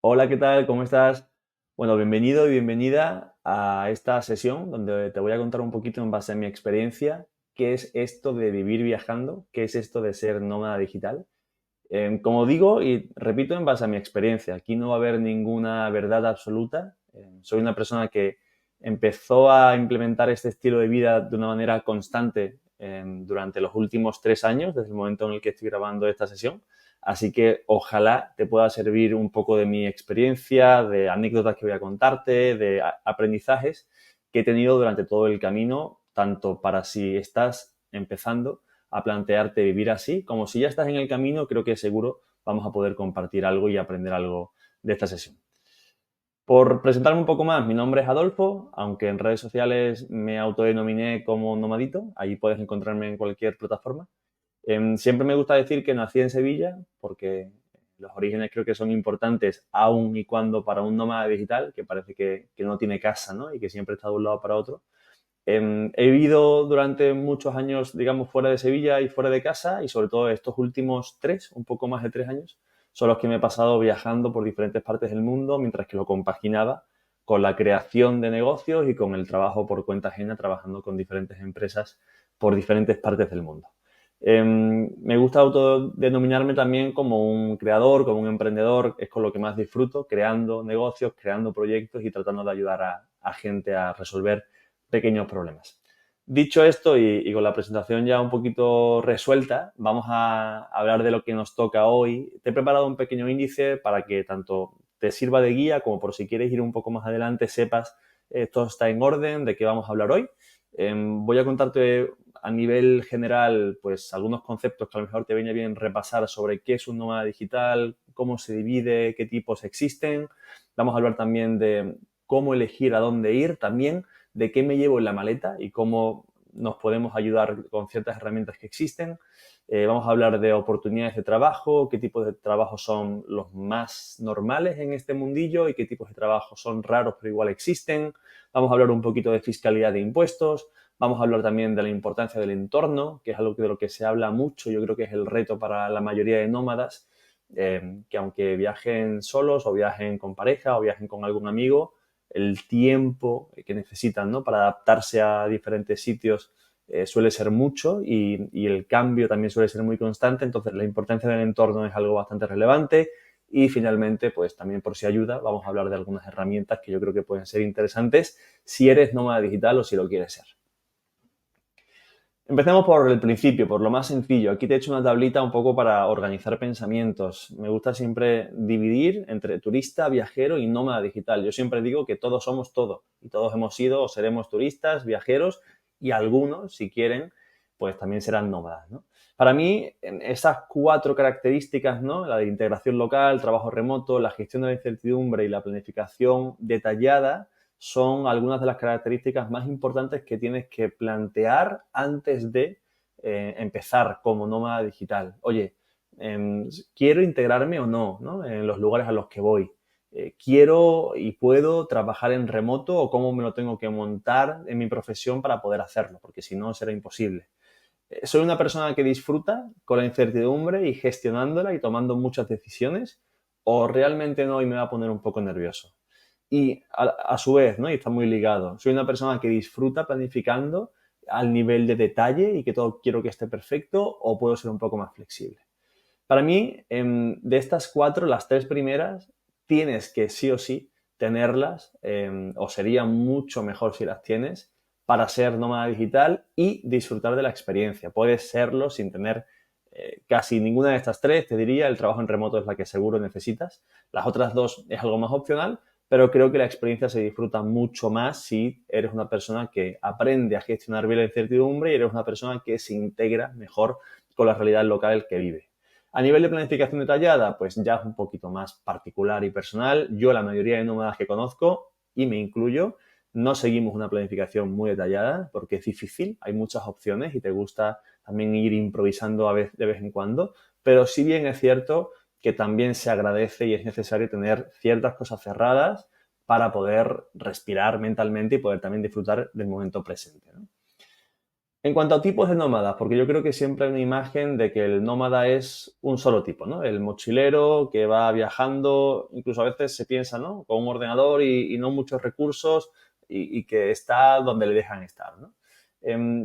Hola, ¿qué tal? ¿Cómo estás? Bueno, bienvenido y bienvenida a esta sesión donde te voy a contar un poquito en base a mi experiencia qué es esto de vivir viajando, qué es esto de ser nómada digital. Como digo y repito, en base a mi experiencia, aquí no va a haber ninguna verdad absoluta. Soy una persona que empezó a implementar este estilo de vida de una manera constante durante los últimos 3 años, desde el momento en el que estoy grabando esta sesión. Así que ojalá te pueda servir un poco de mi experiencia, de anécdotas que voy a contarte, de aprendizajes que he tenido durante todo el camino, tanto para si estás empezando a plantearte vivir así, como si ya estás en el camino, creo que seguro vamos a poder compartir algo y aprender algo de esta sesión. Por presentarme un poco más, mi nombre es Adolfo, aunque en redes sociales me autodenominé como Nomadito, ahí puedes encontrarme en cualquier plataforma. Siempre me gusta decir que nací en Sevilla, porque los orígenes creo que son importantes aun y cuando para un nómada digital, que parece que no tiene casa, ¿no? Y que siempre está de un lado para otro. He vivido durante muchos años, digamos, fuera de Sevilla y fuera de casa, y sobre todo estos últimos un poco más de 3 años, son los que me he pasado viajando por diferentes partes del mundo, mientras que lo compaginaba con la creación de negocios y con el trabajo por cuenta ajena, trabajando con diferentes empresas por diferentes partes del mundo. Me gusta autodenominarme también como un creador, como un emprendedor, es con lo que más disfruto, creando negocios, creando proyectos y tratando de ayudar a gente a resolver pequeños problemas. Dicho esto y con la presentación ya un poquito resuelta, vamos a hablar de lo que nos toca hoy. Te he preparado un pequeño índice para que tanto te sirva de guía como por si quieres ir un poco más adelante sepas todo está en orden, de qué vamos a hablar hoy. Voy a contarte a nivel general pues algunos conceptos que a lo mejor te viene bien repasar sobre qué es un nómada digital, cómo se divide, qué tipos existen. Vamos a hablar también de cómo elegir a dónde ir también, de qué me llevo en la maleta y cómo nos podemos ayudar con ciertas herramientas que existen. Vamos a hablar de oportunidades de trabajo, qué tipos de trabajo son los más normales en este mundillo y qué tipos de trabajo son raros pero igual existen. Vamos a hablar un poquito de fiscalidad de impuestos. Vamos a hablar también de la importancia del entorno, que es algo de lo que se habla mucho. Yo creo que es el reto para la mayoría de nómadas, que aunque viajen solos o viajen con pareja o viajen con algún amigo, el tiempo que necesitan, ¿no?, para adaptarse a diferentes sitios suele ser mucho y el cambio también suele ser muy constante. Entonces, la importancia del entorno es algo bastante relevante. Y finalmente, pues también por si ayuda, vamos a hablar de algunas herramientas que yo creo que pueden ser interesantes si eres nómada digital o si lo quieres ser. Empecemos por el principio, por lo más sencillo. Aquí te he hecho una tablita un poco para organizar pensamientos. Me gusta siempre dividir entre turista, viajero y nómada digital. Yo siempre digo que todos somos todo y todos hemos sido o seremos turistas, viajeros y algunos, si quieren, pues también serán nómadas, ¿no? Para mí, esas 4 características, ¿no?, la de integración local, trabajo remoto, la gestión de la incertidumbre y la planificación detallada, son algunas de las características más importantes que tienes que plantear antes de empezar como nómada digital. Oye, ¿quiero integrarme o no, ¿no?, en los lugares a los que voy? ¿Quiero y puedo trabajar en remoto o cómo me lo tengo que montar en mi profesión para poder hacerlo? Porque si no, será imposible. ¿Soy una persona que disfruta con la incertidumbre y gestionándola y tomando muchas decisiones? ¿O realmente no y me va a poner un poco nervioso? Y a su vez, ¿no?, y está muy ligado, soy una persona que disfruta planificando al nivel de detalle y que todo quiero que esté perfecto, o puedo ser un poco más flexible. Para mí, de estas 4, las 3 primeras tienes que sí o sí tenerlas, o sería mucho mejor si las tienes, para ser nómada digital y disfrutar de la experiencia. Puedes serlo sin tener casi ninguna de estas 3, te diría. El trabajo en remoto es la que seguro necesitas. Las otras 2 es algo más opcional, pero creo que la experiencia se disfruta mucho más si eres una persona que aprende a gestionar bien la incertidumbre y eres una persona que se integra mejor con la realidad local que vive. A nivel de planificación detallada, pues ya es un poquito más particular y personal. Yo, la mayoría de nómadas que conozco, y me incluyo, no seguimos una planificación muy detallada porque es difícil, hay muchas opciones y te gusta también ir improvisando de vez en cuando, pero si bien es cierto que también se agradece y es necesario tener ciertas cosas cerradas para poder respirar mentalmente y poder también disfrutar del momento presente, ¿no? En cuanto a tipos de nómadas, porque yo creo que siempre hay una imagen de que el nómada es un solo tipo, ¿no? El mochilero que va viajando, incluso a veces se piensa, ¿no? Con un ordenador y no muchos recursos y que está donde le dejan estar, ¿no?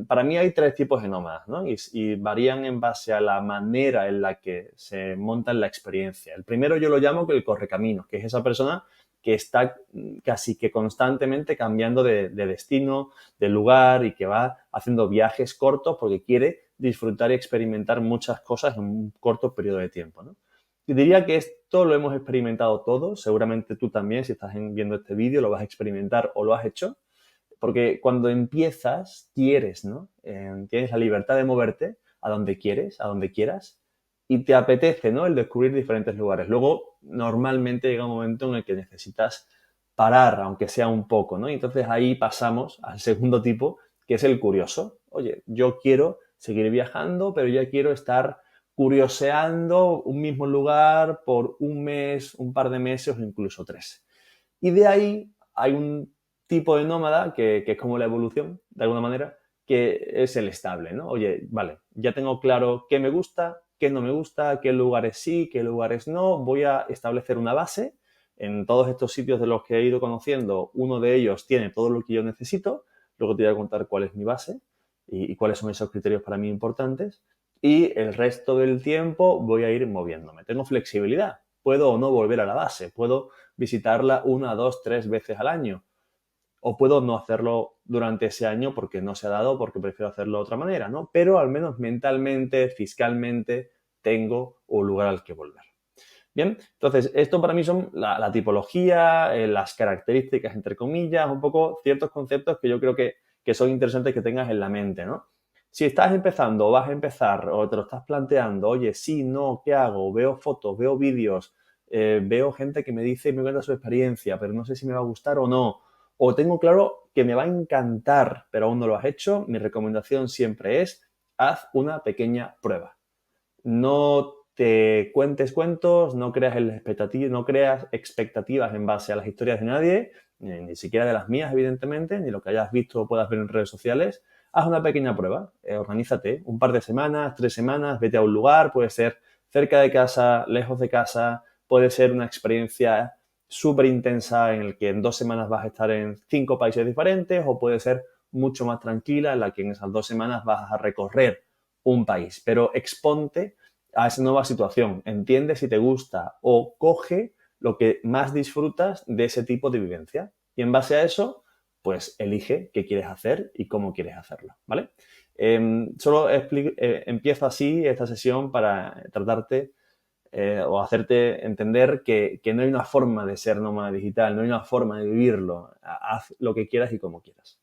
Para mí hay tres tipos de nómadas, ¿no? Y varían en base a la manera en la que se monta la experiencia. El primero yo lo llamo el correcaminos, que es esa persona que está casi que constantemente cambiando de destino, de lugar y que va haciendo viajes cortos porque quiere disfrutar y experimentar muchas cosas en un corto periodo de tiempo, ¿no? Y diría que esto lo hemos experimentado todos, seguramente tú también, si estás viendo este vídeo, lo vas a experimentar o lo has hecho, porque cuando empiezas, quieres, ¿no? Tienes la libertad de moverte a donde quieres, a donde quieras, y te apetece, ¿no? El descubrir diferentes lugares. Luego, normalmente llega un momento en el que necesitas parar, aunque sea un poco, ¿no? Y entonces ahí pasamos al segundo tipo, que es el curioso. Oye, yo quiero seguir viajando, pero ya quiero estar curioseando un mismo lugar por un mes, un par de meses o incluso 3. Y de ahí hay un tipo de nómada que es como la evolución, de alguna manera, que es el estable, ¿no? Oye, vale, ya tengo claro qué me gusta, qué no me gusta, qué lugares sí, qué lugares no. Voy a establecer una base. En todos estos sitios de los que he ido conociendo, uno de ellos tiene todo lo que yo necesito. Luego te voy a contar cuál es mi base y cuáles son esos criterios para mí importantes. Y el resto del tiempo voy a ir moviéndome. Tengo flexibilidad. Puedo o no volver a la base. Puedo visitarla 1, 2, 3 veces al año. O puedo no hacerlo durante ese año porque no se ha dado, porque prefiero hacerlo de otra manera, ¿no? Pero al menos mentalmente, fiscalmente, tengo un lugar al que volver. Bien, entonces, esto para mí son la tipología, las características, entre comillas, un poco ciertos conceptos que yo creo que son interesantes que tengas en la mente, ¿no? Si estás empezando o vas a empezar o te lo estás planteando, oye, sí, no, ¿qué hago? Veo fotos, veo vídeos, veo gente que me dice y me cuenta su experiencia, pero no sé si me va a gustar o no. O tengo claro que me va a encantar, pero aún no lo has hecho, mi recomendación siempre es, haz una pequeña prueba. No te cuentes cuentos, no creas expectativas en base a las historias de nadie, ni siquiera de las mías, evidentemente, ni lo que hayas visto o puedas ver en redes sociales. Haz una pequeña prueba, organízate, un par de semanas, 3 semanas, vete a un lugar, puede ser cerca de casa, lejos de casa, puede ser una experiencia súper intensa en el que en 2 semanas vas a estar en 5 países diferentes, o puede ser mucho más tranquila en la que en esas 2 semanas vas a recorrer un país, pero exponte a esa nueva situación, entiende si te gusta o coge lo que más disfrutas de ese tipo de vivencia. Y en base a eso, pues elige qué quieres hacer y cómo quieres hacerlo, ¿vale? Solo empiezo así esta sesión para tratarte o hacerte entender que no hay una forma de ser nómada digital, no hay una forma de vivirlo. Haz lo que quieras y como quieras.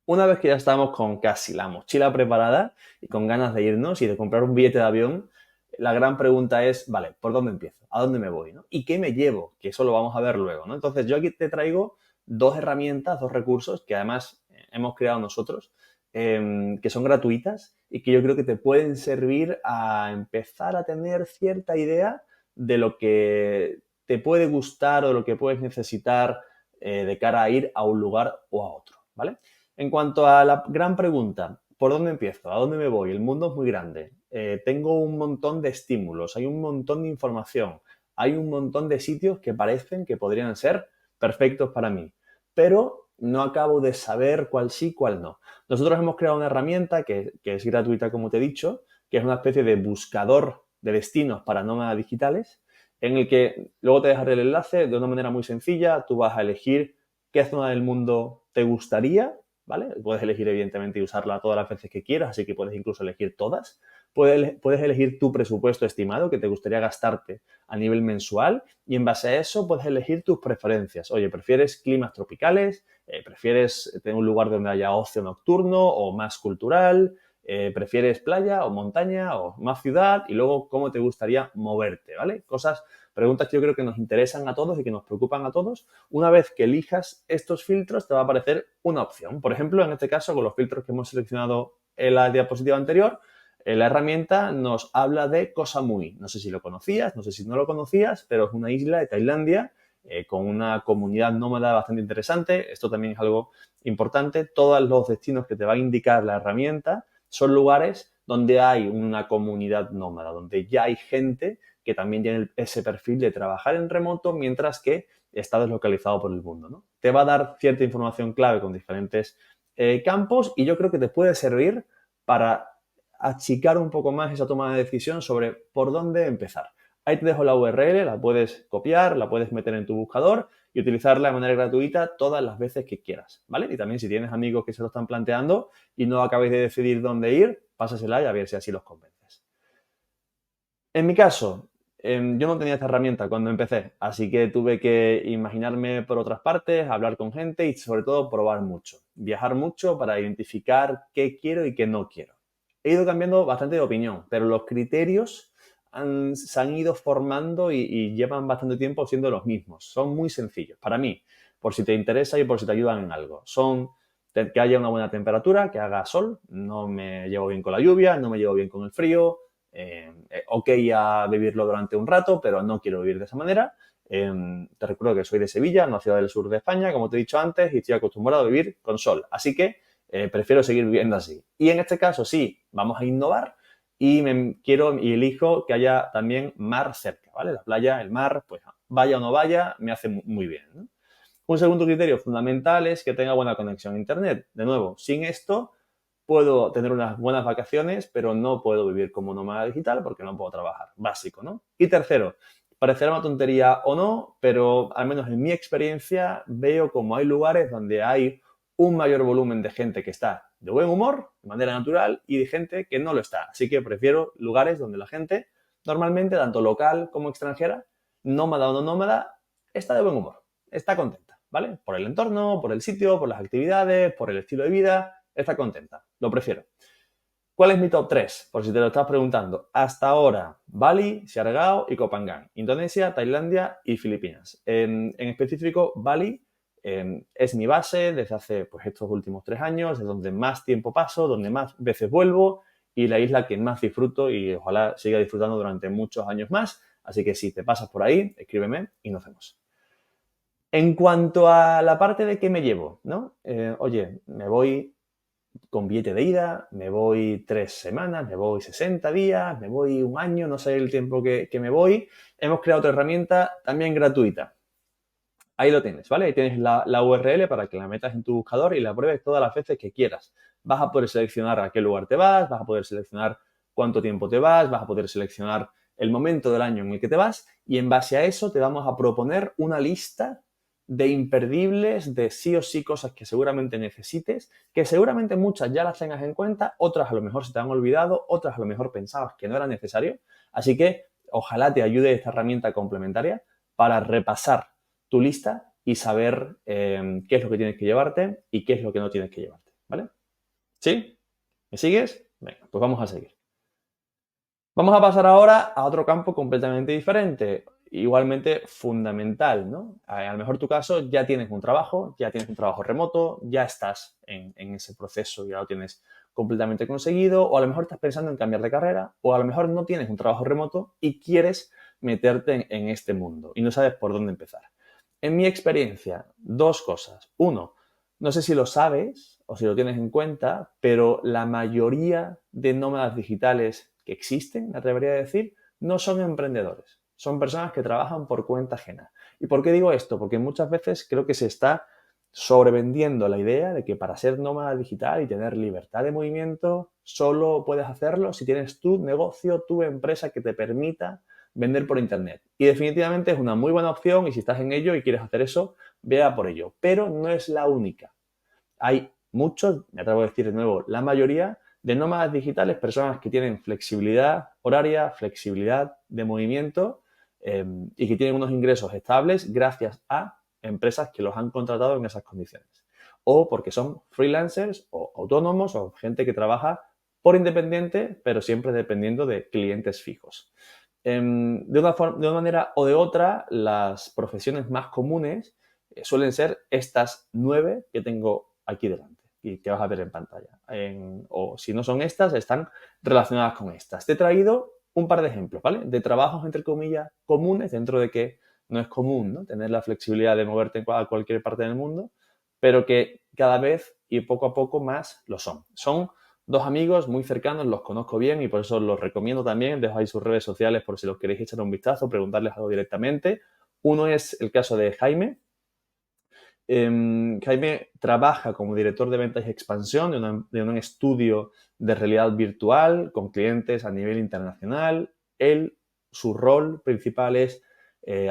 Una vez que ya estamos con casi la mochila preparada y con ganas de irnos y de comprar un billete de avión, la gran pregunta es, vale, ¿por dónde empiezo? ¿A dónde me voy? ¿No? ¿Y qué me llevo? Que eso lo vamos a ver luego, ¿no? Entonces, yo aquí te traigo dos herramientas, dos recursos que además hemos creado nosotros, que son gratuitas y que yo creo que te pueden servir a empezar a tener cierta idea de lo que te puede gustar o lo que puedes necesitar de cara a ir a un lugar o a otro, ¿vale? En cuanto a la gran pregunta, ¿por dónde empiezo? ¿A dónde me voy? El mundo es muy grande. Tengo un montón de estímulos, hay un montón de información, hay un montón de sitios que parecen que podrían ser perfectos para mí, pero no acabo de saber cuál sí, cuál no. Nosotros hemos creado una herramienta que es gratuita, como te he dicho, que es una especie de buscador de destinos para nómadas digitales, en el que luego te dejaré el enlace de una manera muy sencilla. Tú vas a elegir qué zona del mundo te gustaría, ¿vale? Puedes elegir, evidentemente, y usarla todas las veces que quieras, así que puedes incluso elegir todas. Puedes elegir tu presupuesto estimado que te gustaría gastarte a nivel mensual y en base a eso puedes elegir tus preferencias. Oye, ¿prefieres climas tropicales? ¿Prefieres tener un lugar donde haya ocio nocturno o más cultural? ¿Prefieres playa o montaña o más ciudad? Y luego, ¿cómo te gustaría moverte? ¿Vale? Preguntas que yo creo que nos interesan a todos y que nos preocupan a todos. Una vez que elijas estos filtros, te va a aparecer una opción. Por ejemplo, en este caso, con los filtros que hemos seleccionado en la diapositiva anterior, la herramienta nos habla de Koh Samui. No sé si lo conocías, no sé si no lo conocías, pero es una isla de Tailandia con una comunidad nómada bastante interesante. Esto también es algo importante. Todos los destinos que te va a indicar la herramienta son lugares donde hay una comunidad nómada, donde ya hay gente que también tiene ese perfil de trabajar en remoto mientras que está deslocalizado por el mundo, ¿no? Te va a dar cierta información clave con diferentes campos y yo creo que te puede servir para achicar un poco más esa toma de decisión sobre por dónde empezar. Ahí te dejo la URL, la puedes copiar, la puedes meter en tu buscador y utilizarla de manera gratuita todas las veces que quieras, ¿vale? Y también si tienes amigos que se lo están planteando y no acabáis de decidir dónde ir, pásasela y a ver si así los convences. En mi caso, yo no tenía esta herramienta cuando empecé, así que tuve que imaginarme por otras partes, hablar con gente y sobre todo probar mucho, viajar mucho para identificar qué quiero y qué no quiero. He ido cambiando bastante de opinión, pero los criterios se han ido formando y llevan bastante tiempo siendo los mismos. Son muy sencillos para mí, por si te interesa y por si te ayudan en algo. Son que haya una buena temperatura, que haga sol, no me llevo bien con la lluvia, no me llevo bien con el frío, ok a vivirlo durante un rato, pero no quiero vivir de esa manera. Te recuerdo que soy de Sevilla, una ciudad del sur de España, como te he dicho antes, y estoy acostumbrado a vivir con sol. Así que prefiero seguir viviendo así. Y en este caso sí, vamos a innovar y quiero y elijo que haya también mar cerca, ¿vale? La playa, el mar, pues vaya o no vaya, me hace muy bien, ¿no? Un segundo criterio fundamental es que tenga buena conexión a Internet. De nuevo, sin esto puedo tener unas buenas vacaciones, pero no puedo vivir como nómada digital porque no puedo trabajar. Básico, ¿no? Y tercero, parecerá una tontería o no, pero al menos en mi experiencia veo como hay lugares donde hay un mayor volumen de gente que está de buen humor, de manera natural, y de gente que no lo está. Así que prefiero lugares donde la gente, normalmente, tanto local como extranjera, nómada o no nómada, está de buen humor, está contenta, ¿vale? Por el entorno, por el sitio, por las actividades, por el estilo de vida, está contenta. Lo prefiero. ¿Cuál es mi top 3? Por si te lo estás preguntando. Hasta ahora, Bali, Siargao y Koh Phangan. Indonesia, Tailandia y Filipinas. En específico, Bali es mi base desde hace pues, estos últimos 3 años, es donde más tiempo paso, donde más veces vuelvo y la isla que más disfruto y ojalá siga disfrutando durante muchos años más. Así que si te pasas por ahí, escríbeme y nos vemos. En cuanto a la parte de qué me llevo, ¿no? Oye, me voy con billete de ida, me voy 3 semanas, me voy 60 días, me voy un año, no sé el tiempo que me voy. Hemos creado otra herramienta también gratuita. Ahí lo tienes, ¿vale? Ahí tienes la URL para que la metas en tu buscador y la pruebes todas las veces que quieras. Vas a poder seleccionar a qué lugar te vas, vas a poder seleccionar cuánto tiempo te vas a poder seleccionar el momento del año en el que te vas y en base a eso te vamos a proponer una lista de imperdibles, de sí o sí cosas que seguramente necesites, que seguramente muchas ya las tengas en cuenta, otras a lo mejor se te han olvidado, otras a lo mejor pensabas que no era necesario. Así que ojalá te ayude esta herramienta complementaria para repasar tu lista y saber qué es lo que tienes que llevarte y qué es lo que no tienes que llevarte, ¿vale? ¿Sí? ¿Me sigues? Venga, pues vamos a seguir. Vamos a pasar ahora a otro campo completamente diferente, igualmente fundamental, ¿no? A lo mejor tu caso ya tienes un trabajo remoto, ya estás en ese proceso, ya lo tienes completamente conseguido, o a lo mejor estás pensando en cambiar de carrera, o a lo mejor no tienes un trabajo remoto y quieres meterte en este mundo y no sabes por dónde empezar. En mi experiencia, 2 cosas. Uno, no sé si lo sabes o si lo tienes en cuenta, pero la mayoría de nómadas digitales que existen, me atrevería a decir, no son emprendedores. Son personas que trabajan por cuenta ajena. ¿Y por qué digo esto? Porque muchas veces creo que se está sobrevendiendo la idea de que para ser nómada digital y tener libertad de movimiento, solo puedes hacerlo si tienes tu negocio, tu empresa que te permita vender por internet. Y definitivamente es una muy buena opción y si estás en ello y quieres hacer eso, vea por ello. Pero no es la única. Hay muchos, me atrevo a decir de nuevo, la mayoría de nómadas digitales, personas que tienen flexibilidad horaria, flexibilidad de movimiento y que tienen unos ingresos estables gracias a empresas que los han contratado en esas condiciones. O porque son freelancers o autónomos o gente que trabaja por independiente, pero siempre dependiendo de clientes fijos. De una manera o de otra, las profesiones más comunes suelen ser estas 9 que tengo aquí delante y que vas a ver en pantalla. O si no son estas, están relacionadas con estas. Te he traído un par de ejemplos, ¿vale? De trabajos, entre comillas, comunes dentro de que no es común, ¿no? Tener la flexibilidad de moverte a cualquier parte del mundo, pero que cada vez y poco a poco más lo son. Son dos amigos muy cercanos, los conozco bien y por eso los recomiendo también. Dejo ahí sus redes sociales por si los queréis echar un vistazo, preguntarles algo directamente. Uno es el caso de Jaime. Jaime trabaja como director de ventas y expansión de un estudio de realidad virtual con clientes a nivel internacional. Su rol principal es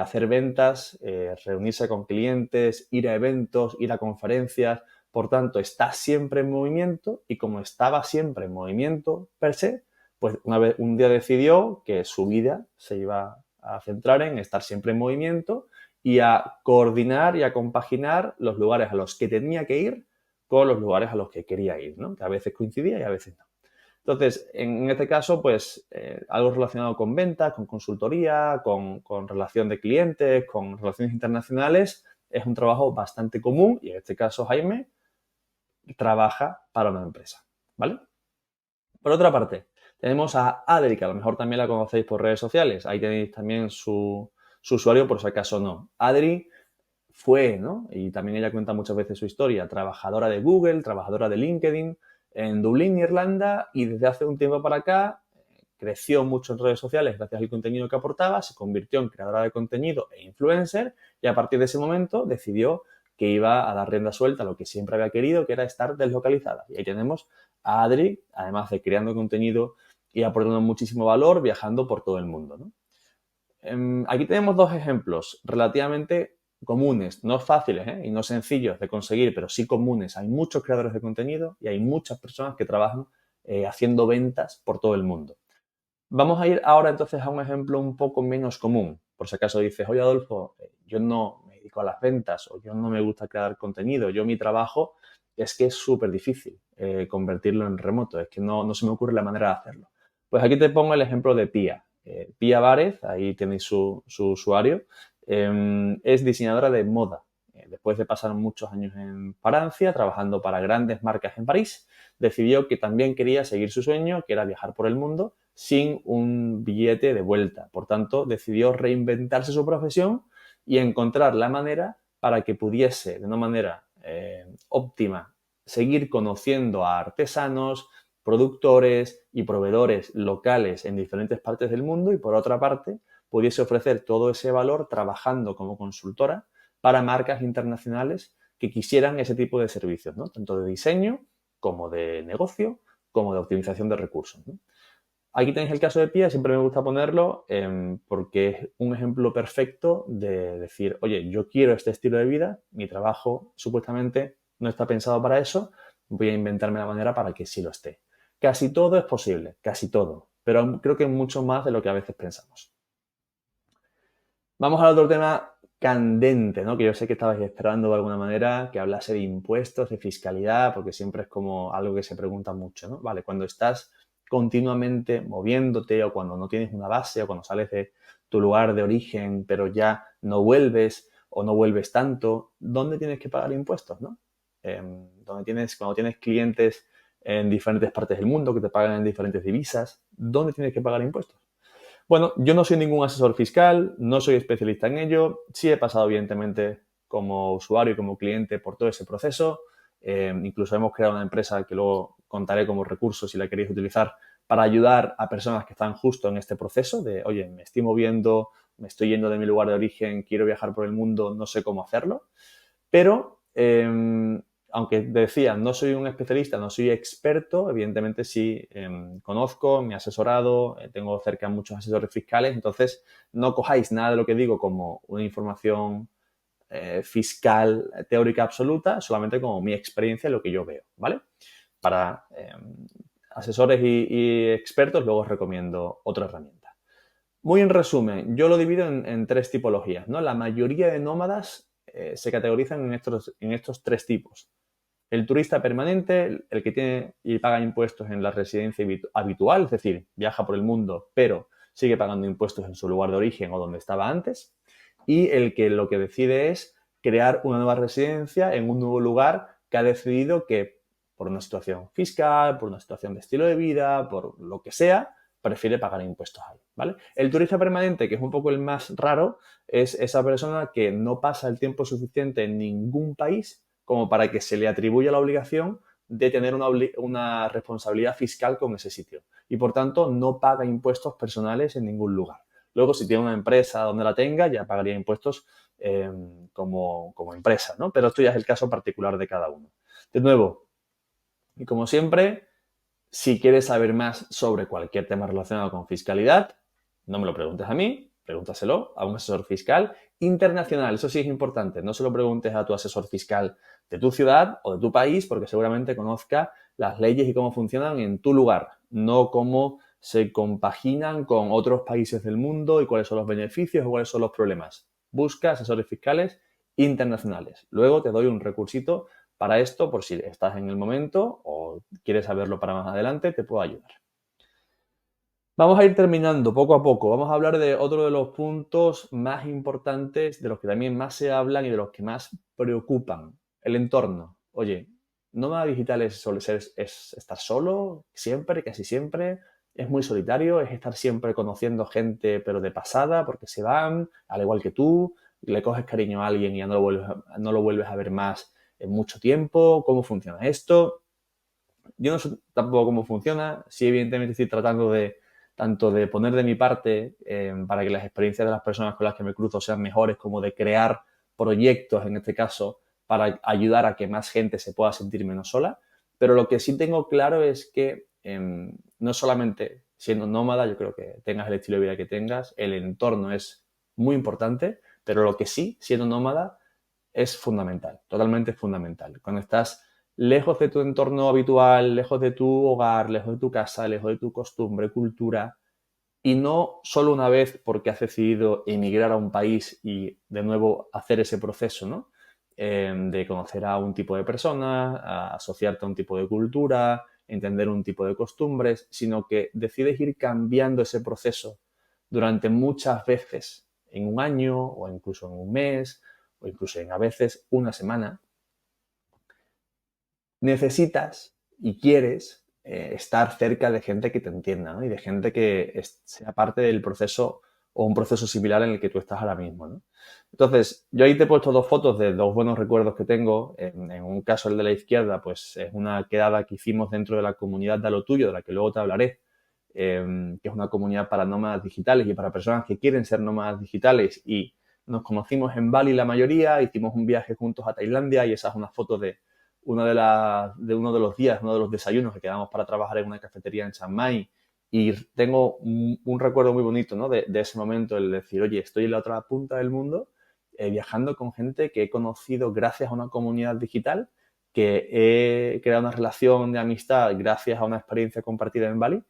hacer ventas, reunirse con clientes, ir a eventos, ir a conferencias. Por tanto, está siempre en movimiento y como estaba siempre en movimiento per se, pues un día decidió que su vida se iba a centrar en estar siempre en movimiento y a coordinar y a compaginar los lugares a los que tenía que ir con los lugares a los que quería ir, ¿no? Que a veces coincidía y a veces no. Entonces, en este caso, pues algo relacionado con ventas, con consultoría, con relación de clientes, con relaciones internacionales, es un trabajo bastante común y en este caso Jaime trabaja para una empresa, ¿vale? Por otra parte, tenemos a Adri, que a lo mejor también la conocéis por redes sociales. Ahí tenéis también su usuario por si acaso no. Adri fue, ¿no? Y también ella cuenta muchas veces su historia, trabajadora de Google, trabajadora de LinkedIn en Dublín, Irlanda, y desde hace un tiempo para acá creció mucho en redes sociales gracias al contenido que aportaba, se convirtió en creadora de contenido e influencer y a partir de ese momento decidió que iba a dar rienda suelta a lo que siempre había querido, que era estar deslocalizada. Y ahí tenemos a Adri, además de creando contenido y aportando muchísimo valor, viajando por todo el mundo, ¿no? Aquí tenemos dos ejemplos relativamente comunes, no fáciles y no sencillos de conseguir, pero sí comunes. Hay muchos creadores de contenido y hay muchas personas que trabajan haciendo ventas por todo el mundo. Vamos a ir ahora entonces a un ejemplo un poco menos común. Por si acaso dices, oye Adolfo, yo no me dedico a las ventas o yo no me gusta crear contenido, yo mi trabajo es que es súper difícil convertirlo en remoto, es que no se me ocurre la manera de hacerlo. Pues aquí te pongo el ejemplo de Pía. Pía Várez, ahí tenéis su usuario, es diseñadora de moda. Después de pasar muchos años en Francia, trabajando para grandes marcas en París, decidió que también quería seguir su sueño, que era viajar por el mundo, sin un billete de vuelta. Por tanto, decidió reinventarse su profesión y encontrar la manera para que pudiese, de una manera óptima, seguir conociendo a artesanos, productores y proveedores locales en diferentes partes del mundo y, por otra parte, pudiese ofrecer todo ese valor trabajando como consultora para marcas internacionales que quisieran ese tipo de servicios, ¿no? Tanto de diseño como de negocio, como de optimización de recursos, ¿no? Aquí tenéis el caso de Pia, siempre me gusta ponerlo porque es un ejemplo perfecto de decir, oye, yo quiero este estilo de vida, mi trabajo supuestamente no está pensado para eso, voy a inventarme la manera para que sí lo esté. Casi todo es posible, casi todo, pero creo que mucho más de lo que a veces pensamos. Vamos al otro tema candente, ¿no? Que yo sé que estabais esperando de alguna manera que hablase de impuestos, de fiscalidad, porque siempre es como algo que se pregunta mucho, ¿no? Vale, cuando estás continuamente moviéndote o cuando no tienes una base o cuando sales de tu lugar de origen pero ya no vuelves o no vuelves tanto, ¿dónde tienes que pagar impuestos, no? Cuando tienes clientes en diferentes partes del mundo que te pagan en diferentes divisas, ¿dónde tienes que pagar impuestos? Bueno, yo no soy ningún asesor fiscal, no soy especialista en ello. Sí he pasado, evidentemente, como usuario y como cliente por todo ese proceso. Incluso hemos creado una empresa que luego contaré como recurso si la queréis utilizar para ayudar a personas que están justo en este proceso de, oye, me estoy moviendo, me estoy yendo de mi lugar de origen, quiero viajar por el mundo, no sé cómo hacerlo. Pero aunque decía, no soy un especialista, no soy experto, evidentemente sí conozco, me he asesorado, tengo cerca muchos asesores fiscales, entonces no cojáis nada de lo que digo como una información fiscal teórica absoluta, solamente como mi experiencia, lo que yo veo, ¿vale? Para asesores y expertos luego os recomiendo otra herramienta. Muy en resumen, yo lo divido en tres tipologías, ¿no? La mayoría de nómadas se categorizan en estos tres tipos. El turista permanente, el que tiene y paga impuestos en la residencia habitual, es decir, viaja por el mundo, pero sigue pagando impuestos en su lugar de origen o donde estaba antes. Y el que lo que decide es crear una nueva residencia en un nuevo lugar que ha decidido que por una situación fiscal, por una situación de estilo de vida, por lo que sea, prefiere pagar impuestos ahí, ¿vale? El turista permanente, que es un poco el más raro, es esa persona que no pasa el tiempo suficiente en ningún país como para que se le atribuya la obligación de tener una responsabilidad fiscal con ese sitio y, por tanto, no paga impuestos personales en ningún lugar. Luego, si tiene una empresa donde la tenga, ya pagaría impuestos como empresa, ¿no? Pero esto ya es el caso particular de cada uno. De nuevo, y como siempre, si quieres saber más sobre cualquier tema relacionado con fiscalidad, no me lo preguntes a mí, pregúntaselo a un asesor fiscal internacional. Eso sí es importante. No se lo preguntes a tu asesor fiscal de tu ciudad o de tu país, porque seguramente conozca las leyes y cómo funcionan en tu lugar, no cómo se compaginan con otros países del mundo y cuáles son los beneficios o cuáles son los problemas. Busca asesores fiscales internacionales. Luego te doy un recursito para esto, por si estás en el momento o quieres saberlo para más adelante, te puedo ayudar. Vamos a ir terminando poco a poco. Vamos a hablar de otro de los puntos más importantes, de los que también más se hablan y de los que más preocupan. El entorno. Oye, nómada digital es estar solo siempre, casi siempre. Es muy solitario, es estar siempre conociendo gente, pero de pasada, porque se van, al igual que tú, le coges cariño a alguien y ya no lo vuelves a ver más en mucho tiempo. ¿Cómo funciona esto? Yo no sé tampoco cómo funciona. Sí, evidentemente estoy tratando de tanto de poner de mi parte para que las experiencias de las personas con las que me cruzo sean mejores, como de crear proyectos, en este caso, para ayudar a que más gente se pueda sentir menos sola. Pero lo que sí tengo claro es que no solamente siendo nómada, yo creo que tengas el estilo de vida que tengas, el entorno es muy importante, pero lo que sí, siendo nómada, es fundamental, totalmente fundamental. Cuando estás lejos de tu entorno habitual, lejos de tu hogar, lejos de tu casa, lejos de tu costumbre, cultura, y no solo una vez porque has decidido emigrar a un país y de nuevo hacer ese proceso, ¿no? De conocer a un tipo de persona, a asociarte a un tipo de cultura, entender un tipo de costumbres, sino que decides ir cambiando ese proceso durante muchas veces en un año o incluso en un mes o incluso en a veces una semana. Necesitas y quieres estar cerca de gente que te entienda, ¿no? Y de gente que sea parte del proceso o un proceso similar en el que tú estás ahora mismo, ¿no? Entonces, yo ahí te he puesto dos fotos de dos buenos recuerdos que tengo. En un caso, el de la izquierda, pues es una quedada que hicimos dentro de la comunidad de A lo Tuyo, de la que luego te hablaré, que es una comunidad para nómadas digitales y para personas que quieren ser nómadas digitales. Y nos conocimos en Bali la mayoría, hicimos un viaje juntos a Tailandia y esa es una foto de uno de los días, uno de los desayunos que quedamos para trabajar en una cafetería en Chiang Mai. Y tengo un recuerdo muy bonito, ¿no? de ese momento, el decir, oye, estoy en la otra punta del mundo viajando con gente que he conocido gracias a una comunidad digital, que he creado una relación de amistad gracias a una experiencia compartida en Bali,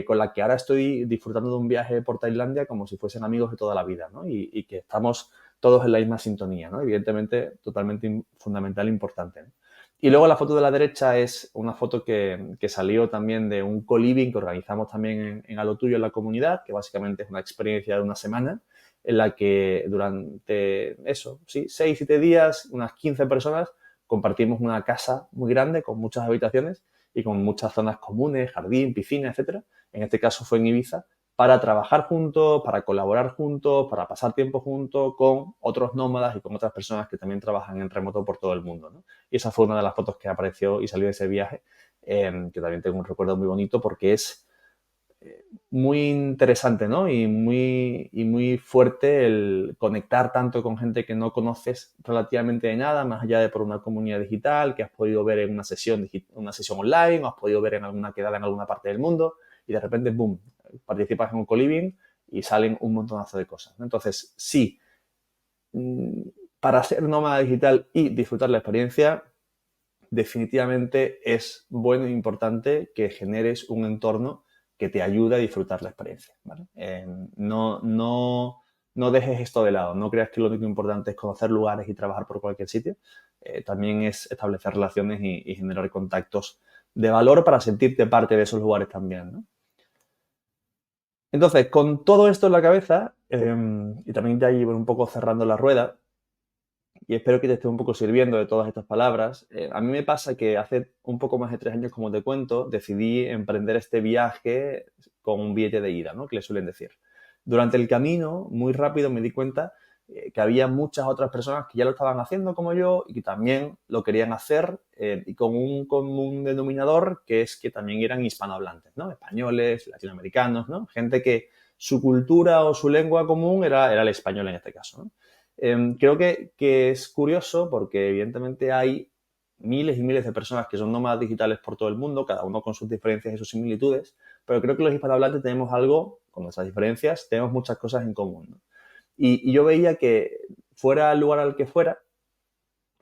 con la que ahora estoy disfrutando de un viaje por Tailandia como si fuesen amigos de toda la vida, ¿no? Y que estamos todos en la misma sintonía, ¿no? Evidentemente, totalmente fundamental e importante, ¿no? Y luego la foto de la derecha es una foto que salió también de un co-living que organizamos también en A lo Tuyo en la comunidad, que básicamente es una experiencia de una semana en la que durante eso, sí, 6, 7 días, unas 15 personas, compartimos una casa muy grande con muchas habitaciones y con muchas zonas comunes, jardín, piscina, etcétera. En este caso fue en Ibiza, para trabajar juntos, para colaborar juntos, para pasar tiempo juntos con otros nómadas y con otras personas que también trabajan en remoto por todo el mundo, ¿no? Y esa fue una de las fotos que apareció y salió de ese viaje, que también tengo un recuerdo muy bonito porque es muy interesante, ¿no? Y muy fuerte el conectar tanto con gente que no conoces relativamente de nada, más allá de por una comunidad digital, que has podido ver en una sesión online, o has podido ver en alguna quedada en alguna parte del mundo, y de repente, boom, participas en un co-living y salen un montonazo de cosas, ¿no? Entonces, sí, para ser nómada digital y disfrutar la experiencia, definitivamente es bueno e importante que generes un entorno que te ayude a disfrutar la experiencia, ¿vale? No dejes esto de lado, no creas que lo único importante es conocer lugares y trabajar por cualquier sitio. También es establecer relaciones y generar contactos de valor para sentirte parte de esos lugares también, ¿no? Entonces, con todo esto en la cabeza, y también ya ir un poco cerrando la rueda, y espero que te esté un poco sirviendo de todas estas palabras. A mí me pasa que hace un poco más de 3 años, como te cuento, decidí emprender este viaje con un billete de ida, ¿no? Que le suelen decir. Durante el camino, muy rápido me di cuenta que había muchas otras personas que ya lo estaban haciendo como yo y que también lo querían hacer y con un común denominador que es que también eran hispanohablantes, ¿no? Españoles, latinoamericanos, ¿no? Gente que su cultura o su lengua común era el español en este caso, ¿no? Creo que es curioso porque evidentemente hay miles y miles de personas que son nómadas digitales por todo el mundo, cada uno con sus diferencias y sus similitudes, pero creo que los hispanohablantes tenemos algo, con nuestras diferencias, tenemos muchas cosas en común, ¿no? Y yo veía que fuera el lugar al que fuera,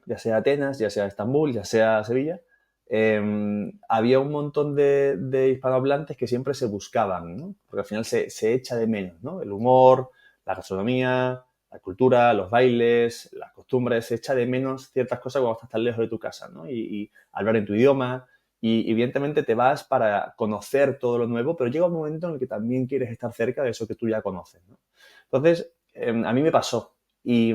ya sea Atenas, ya sea Estambul, ya sea Sevilla, había un montón de hispanohablantes que siempre se buscaban, ¿no? Porque al final se echa de menos, ¿no? El humor, la gastronomía, la cultura, los bailes, las costumbres, se echa de menos ciertas cosas cuando estás tan lejos de tu casa, ¿no? Y hablar en tu idioma, y evidentemente te vas para conocer todo lo nuevo, pero llega un momento en el que también quieres estar cerca de eso que tú ya conoces, ¿no? Entonces, a mí me pasó. Y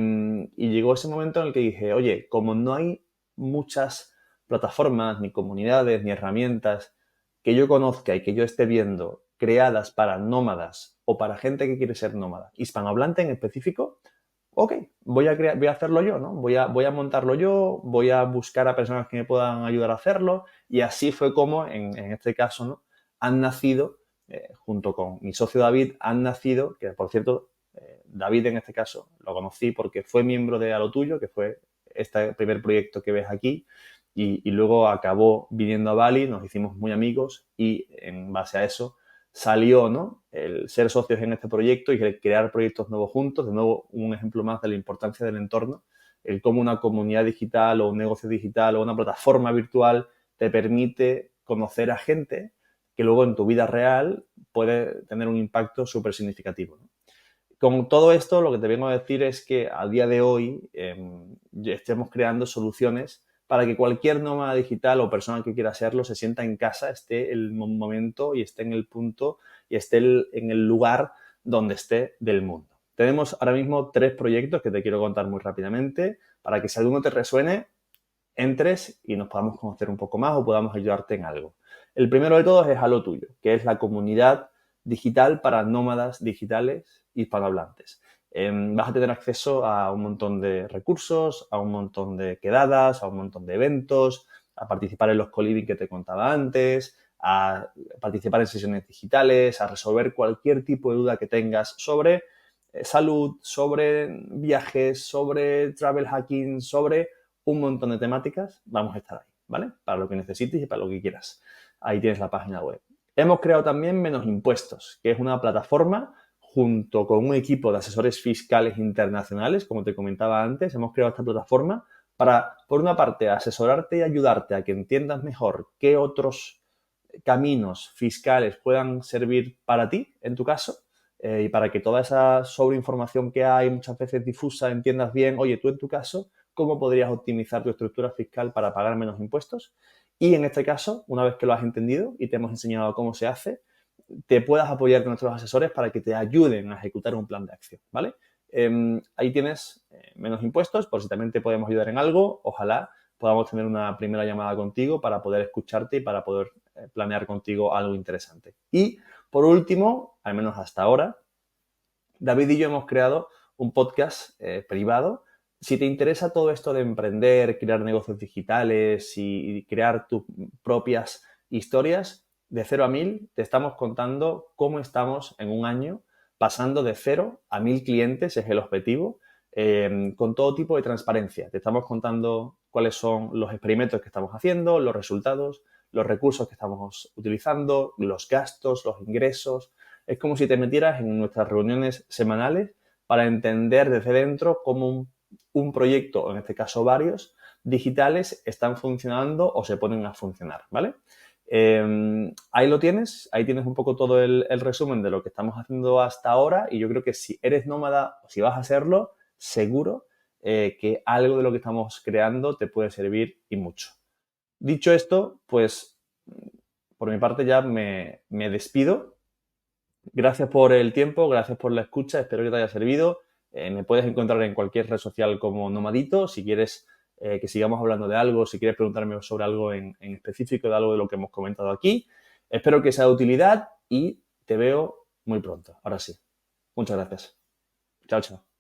llegó ese momento en el que dije, oye, como no hay muchas plataformas, ni comunidades, ni herramientas que yo conozca y que yo esté viendo creadas para nómadas o para gente que quiere ser nómada, hispanohablante en específico, ok, voy a hacerlo yo, ¿no? Voy a montarlo yo, voy a buscar a personas que me puedan ayudar a hacerlo y así fue como, en este caso, ¿no? Han nacido, junto con mi socio David, han nacido, que por cierto, David en este caso lo conocí porque fue miembro de A lo Tuyo, que fue este primer proyecto que ves aquí, y luego acabó viniendo a Bali, nos hicimos muy amigos y en base a eso salió, ¿no? El ser socios en este proyecto y el crear proyectos nuevos juntos. De nuevo, un ejemplo más de la importancia del entorno, el cómo una comunidad digital o un negocio digital o una plataforma virtual te permite conocer a gente que luego en tu vida real puede tener un impacto súper significativo, ¿no? Con todo esto, lo que te vengo a decir es que a día de hoy estemos creando soluciones para que cualquier nómada digital o persona que quiera serlo se sienta en casa, esté el momento y esté en el punto y esté en el lugar donde esté del mundo. Tenemos ahora mismo 3 proyectos que te quiero contar muy rápidamente para que si alguno te resuene, entres y nos podamos conocer un poco más o podamos ayudarte en algo. El primero de todos es A lo Tuyo, que es la comunidad digital para nómadas digitales hispanohablantes. Vas a tener acceso a un montón de recursos, a un montón de quedadas, a un montón de eventos, a participar en los co-living que te contaba antes, a participar en sesiones digitales, a resolver cualquier tipo de duda que tengas sobre salud, sobre viajes, sobre travel hacking, sobre un montón de temáticas. Vamos a estar ahí, ¿vale? Para lo que necesites y para lo que quieras. Ahí tienes la página web. Hemos creado también Menos Impuestos, que es una plataforma junto con un equipo de asesores fiscales internacionales, como te comentaba antes. Hemos creado esta plataforma para, por una parte, asesorarte y ayudarte a que entiendas mejor qué otros caminos fiscales puedan servir para ti, en tu caso, y para que toda esa sobreinformación que hay muchas veces difusa entiendas bien, oye, tú en tu caso, cómo podrías optimizar tu estructura fiscal para pagar menos impuestos. Y en este caso, una vez que lo has entendido y te hemos enseñado cómo se hace, te puedas apoyar con nuestros asesores para que te ayuden a ejecutar un plan de acción, ¿vale? Ahí tienes menos impuestos, por si también te podemos ayudar en algo. Ojalá podamos tener una primera llamada contigo para poder escucharte y para poder planear contigo algo interesante. Y por último, al menos hasta ahora, David y yo hemos creado un podcast privado. Si te interesa todo esto de emprender, crear negocios digitales y crear tus propias historias, de 0 a 1000, te estamos contando cómo estamos en un año pasando de 0 a 1000 clientes, es el objetivo, con todo tipo de transparencia. Te estamos contando cuáles son los experimentos que estamos haciendo, los resultados, los recursos que estamos utilizando, los gastos, los ingresos. Es como si te metieras en nuestras reuniones semanales para entender desde dentro cómo un proyecto, o en este caso varios, digitales están funcionando o se ponen a funcionar, ¿vale? Ahí lo tienes, ahí tienes un poco todo el resumen de lo que estamos haciendo hasta ahora y yo creo que si eres nómada o si vas a serlo, seguro que algo de lo que estamos creando te puede servir y mucho. Dicho esto, pues por mi parte ya me despido. Gracias por el tiempo, gracias por la escucha, espero que te haya servido Me puedes encontrar en cualquier red social como Nomadito. Si quieres que sigamos hablando de algo, si quieres preguntarme sobre algo en específico, de algo de lo que hemos comentado aquí. Espero que sea de utilidad y te veo muy pronto. Ahora sí. Muchas gracias. Chao, chao.